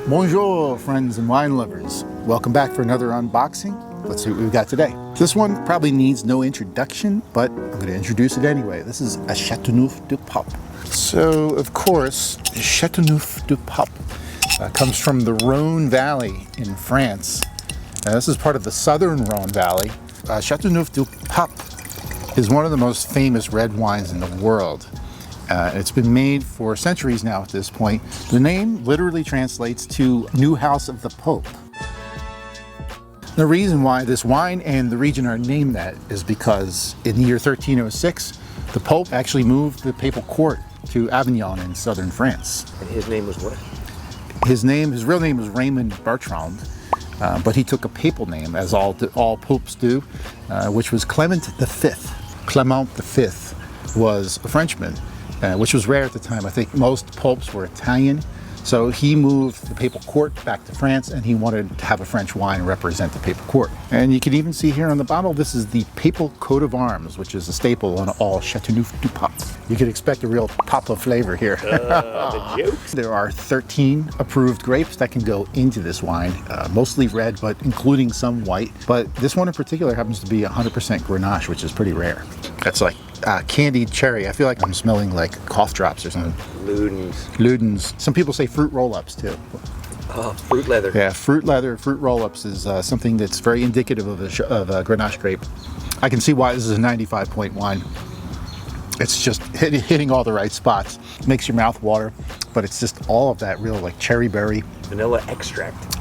Bonjour, friends and wine lovers. Welcome back for another unboxing. Let's see what we've got today. This one probably needs no introduction, but I'm going to introduce it anyway. This is a Chateauneuf-du-Pape. So, of course, Chateauneuf-du-Pape comes from the Rhone Valley in France. This is part of the southern Rhone Valley. Chateauneuf-du-Pape is one of the most famous red wines in the world. It's been made for centuries now at this point. The name literally translates to New House of the Pope. The reason why this wine and the region are named that is because in the year 1306, the Pope actually moved the papal court to Avignon in southern France. And his name was what? His real name was Raymond Bertrand, but he took a papal name, as all popes do, which was Clement V. Clement V was a Frenchman, which was rare at the time. I think most popes were Italian. So he moved the papal court back to France, and he wanted to have a French wine represent the papal court. And you can even see here on the bottle, this is the papal coat of arms, which is a staple on all Chateauneuf-du-Pape. You could expect a real pop of flavor here. The jokes. There are 13 approved grapes that can go into this wine, mostly red, but including some white. But this one in particular happens to be 100% Grenache, which is pretty rare. That's like candied cherry. I feel like I'm smelling like cough drops or something. Ludens. Some people say fruit roll-ups too. Oh, fruit leather. Yeah, fruit roll-ups is something that's very indicative of a Grenache grape. I can see why this is a 95 point wine. It's just hitting all the right spots. Makes your mouth water, but it's just all of that real like cherry berry. Vanilla extract.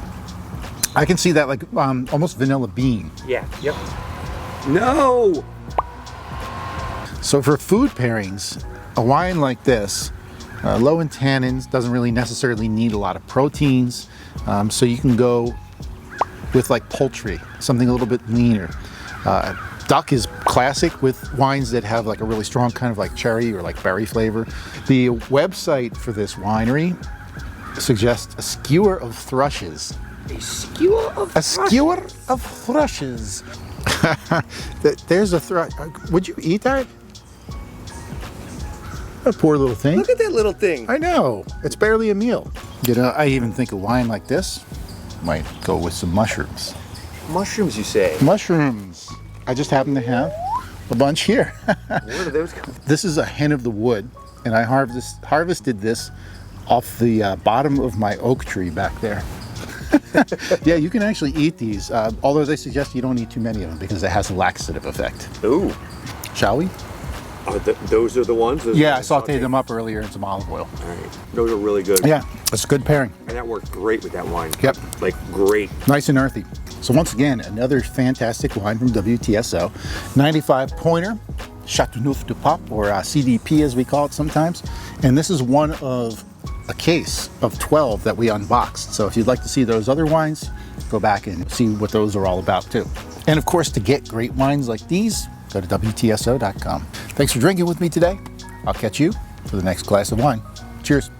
I can see that like almost vanilla bean. Yeah, yep. No! So for food pairings, a wine like this, low in tannins, doesn't really necessarily need a lot of proteins, so you can go with like poultry, something a little bit leaner. Duck is classic with wines that have like a really strong kind of like cherry or like berry flavor. The website for this winery suggests a skewer of thrushes. A skewer of thrushes? A skewer of thrushes. There's a thrush. Would you eat that? A poor little thing. Look at that little thing. I know. It's barely a meal. You know, I even think a wine like this might go with some mushrooms. Mushrooms, you say? Mushrooms. I just happen to have a bunch here. Where do those come? This is a hen of the wood, and I harvested this off the bottom of my oak tree back there. Yeah, you can actually eat these, although they suggest you don't eat too many of them because it has a laxative effect. Ooh. Shall we? Those are the ones? Yeah, I sauteed them up earlier in some olive oil. All right. Those are really good. Yeah, it's a good pairing. And that worked great with that wine. Yep. Like, great. Nice and earthy. So once again, another fantastic wine from WTSO. 95 pointer, Chateauneuf-du-Pape, or CDP as we call it sometimes. And this is one of a case of 12 that we unboxed. So if you'd like to see those other wines, go back and see what those are all about too. And of course, to get great wines like these, go to WTSO.com. Thanks for drinking with me today. I'll catch you for the next glass of wine. Cheers.